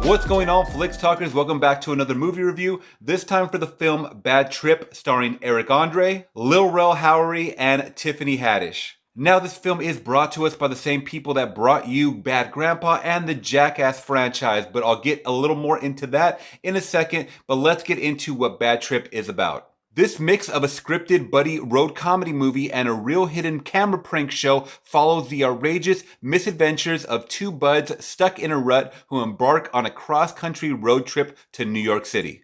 What's going on, Flicks Talkers? Welcome back to another movie review. This time for the film Bad Trip, starring Eric André, Lil Rel Howery, and Tiffany Haddish. Now, this film is brought to us by the same people that brought you Bad Grandpa and the Jackass franchise, but I'll get a little more into that in a second, but let's get into what Bad Trip is about. This mix of a scripted buddy road comedy movie and a real hidden camera prank show follows the outrageous misadventures of two buds stuck in a rut who embark on a cross-country road trip to New York City.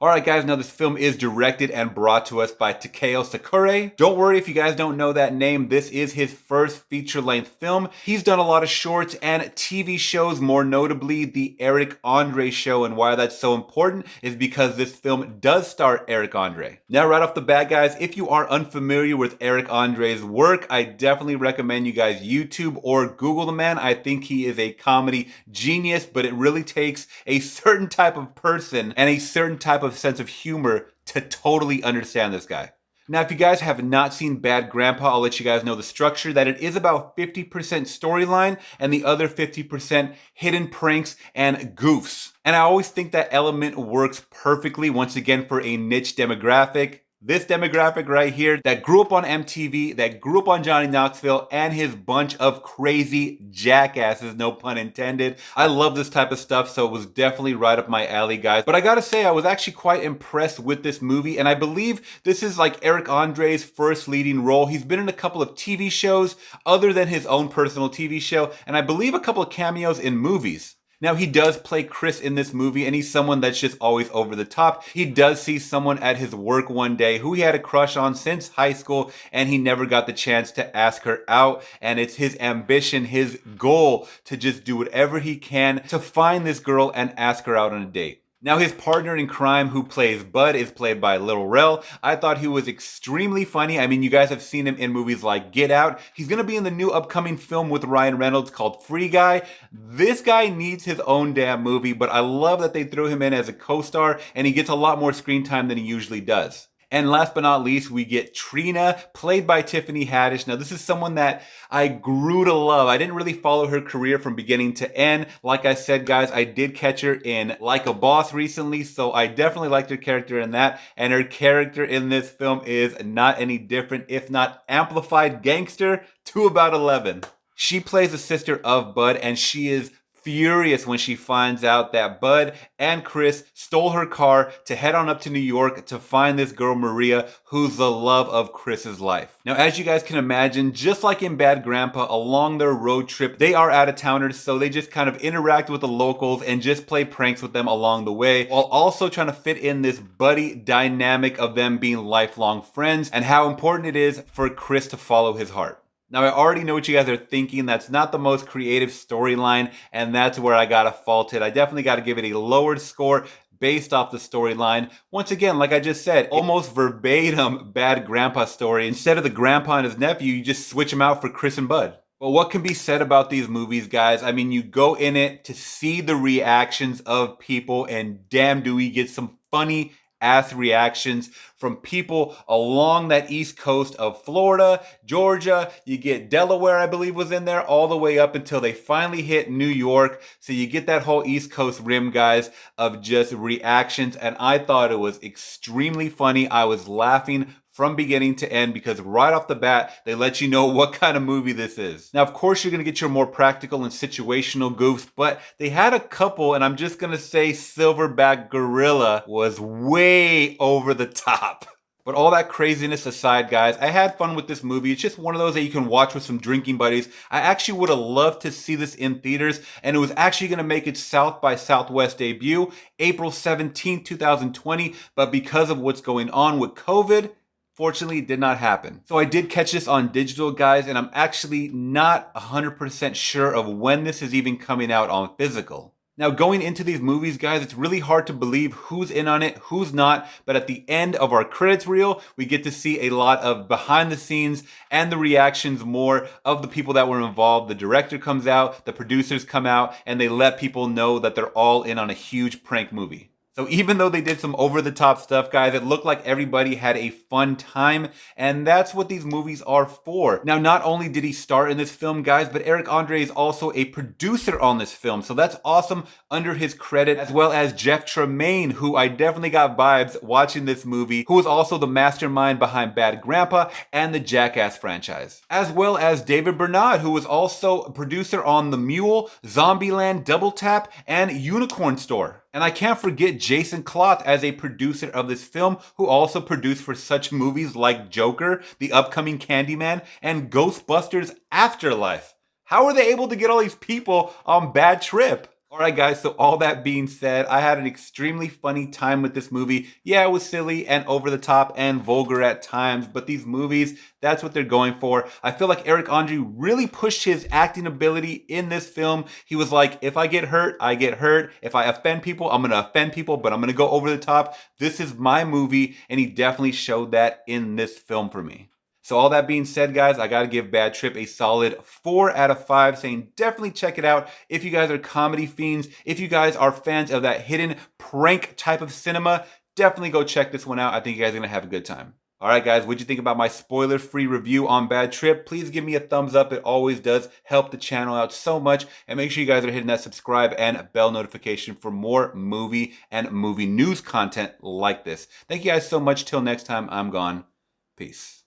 Alright guys, now this film is directed and brought to us by Kitao Sakurai. Don't worry if you guys don't know that name, this is his first feature-length film. He's done a lot of shorts and TV shows, more notably the Eric André show, and why that's so important is because this film does star Eric André. Now right off the bat guys, if you are unfamiliar with Eric André's work, I definitely recommend you guys YouTube or Google the man. I think he is a comedy genius, but it really takes a certain type of person and a certain type of sense of humor to totally understand this guy. Now, if you guys have not seen Bad Grandpa, I'll let you guys know the structure, that it is about 50% storyline and the other 50% hidden pranks and goofs. And I always think that element works perfectly, once again, for a niche demographic. This demographic right here that grew up on MTV, that grew up on Johnny Knoxville, and his bunch of crazy jackasses, no pun intended. I love this type of stuff, so it was definitely right up my alley, guys. But I gotta say, I was actually quite impressed with this movie, and I believe this is like Eric André's first leading role. He's been in a couple of TV shows other than his own personal TV show, and I believe a couple of cameos in movies. Now, he does play Chris in this movie, and he's someone that's just always over the top. He does see someone at his work one day who he had a crush on since high school, and he never got the chance to ask her out. And it's his ambition, his goal, to just do whatever he can to find this girl and ask her out on a date. Now, his partner in crime, who plays Bud, is played by Lil Rel. I thought he was extremely funny. I mean, you guys have seen him in movies like Get Out. He's gonna be in the new upcoming film with Ryan Reynolds called Free Guy. This guy needs his own damn movie, but I love that they threw him in as a co-star, and he gets a lot more screen time than he usually does. And last but not least, we get Trina, played by Tiffany Haddish. Now, this is someone that I grew to love. I didn't really follow her career from beginning to end. Like I said, guys, I did catch her in Like a Boss recently, so I definitely liked her character in that. And her character in this film is not any different, if not amplified gangster to about 11. She plays the sister of Bud, and she is furious when she finds out that Bud and Chris stole her car to head on up to New York to find this girl Maria, who's the love of Chris's life. Now, as you guys can imagine, just like in Bad Grandpa, along their road trip, they are out-of-towners, so they just kind of interact with the locals and just play pranks with them along the way, while also trying to fit in this buddy dynamic of them being lifelong friends and how important it is for Chris to follow his heart. Now, I already know what you guys are thinking. That's not the most creative storyline, and that's where I gotta fault it. I definitely gotta give it a lowered score based off the storyline. Once again, like I just said, almost verbatim Bad Grandpa story. Instead of the grandpa and his nephew, you just switch them out for Chris and Bud. Well, what can be said about these movies, guys? I mean, you go in it to see the reactions of people, and damn, do we get some funny ass reactions from people along that east coast of Florida, Georgia. You get Delaware, I believe, was in there, all the way up until they finally hit New York. So you get that whole East Coast rim, guys, of just reactions. And I thought it was extremely funny. I was laughing from beginning to end because right off the bat, they let you know what kind of movie this is. Now, of course, you're gonna get your more practical and situational goofs, but they had a couple, and I'm just gonna say Silverback Gorilla was way over the top. But all that craziness aside, guys, I had fun with this movie. It's just one of those that you can watch with some drinking buddies. I actually would have loved to see this in theaters, and it was actually going to make its South by Southwest debut, April 17, 2020, but because of what's going on with COVID, fortunately, it did not happen. So I did catch this on digital, guys, and I'm actually not 100% sure of when this is even coming out on physical. Now, going into these movies, guys, it's really hard to believe who's in on it, who's not, but at the end of our credits reel, we get to see a lot of behind the scenes and the reactions more of the people that were involved. The director comes out, the producers come out, and they let people know that they're all in on a huge prank movie. So even though they did some over-the-top stuff, guys, it looked like everybody had a fun time, and that's what these movies are for. Now, not only did he star in this film, guys, but Eric André is also a producer on this film, so that's awesome under his credit, as well as Jeff Tremaine, who I definitely got vibes watching this movie, who is also the mastermind behind Bad Grandpa and the Jackass franchise. As well as David Bernard, who was also a producer on The Mule, Zombieland, Double Tap, and Unicorn Store. And I can't forget Jason Kloth as a producer of this film, who also produced for such movies like Joker, the upcoming Candyman, and Ghostbusters Afterlife. How are they able to get all these people on Bad Trip? Alright guys, so all that being said, I had an extremely funny time with this movie. Yeah, it was silly and over the top and vulgar at times, but these movies, that's what they're going for. I feel like Eric André really pushed his acting ability in this film. He was like, if I get hurt, I get hurt. If I offend people, I'm gonna offend people, but I'm gonna go over the top. This is my movie, and he definitely showed that in this film for me. So all that being said, guys, I gotta give Bad Trip a solid 4 out of 5, saying definitely check it out if you guys are comedy fiends. If you guys are fans of that hidden prank type of cinema, definitely go check this one out. I think you guys are gonna have a good time. Alright guys, what'd you think about my spoiler-free review on Bad Trip? Please give me a thumbs up. It always does help the channel out so much. And make sure you guys are hitting that subscribe and bell notification for more movie and movie news content like this. Thank you guys so much. Till next time, I'm gone. Peace.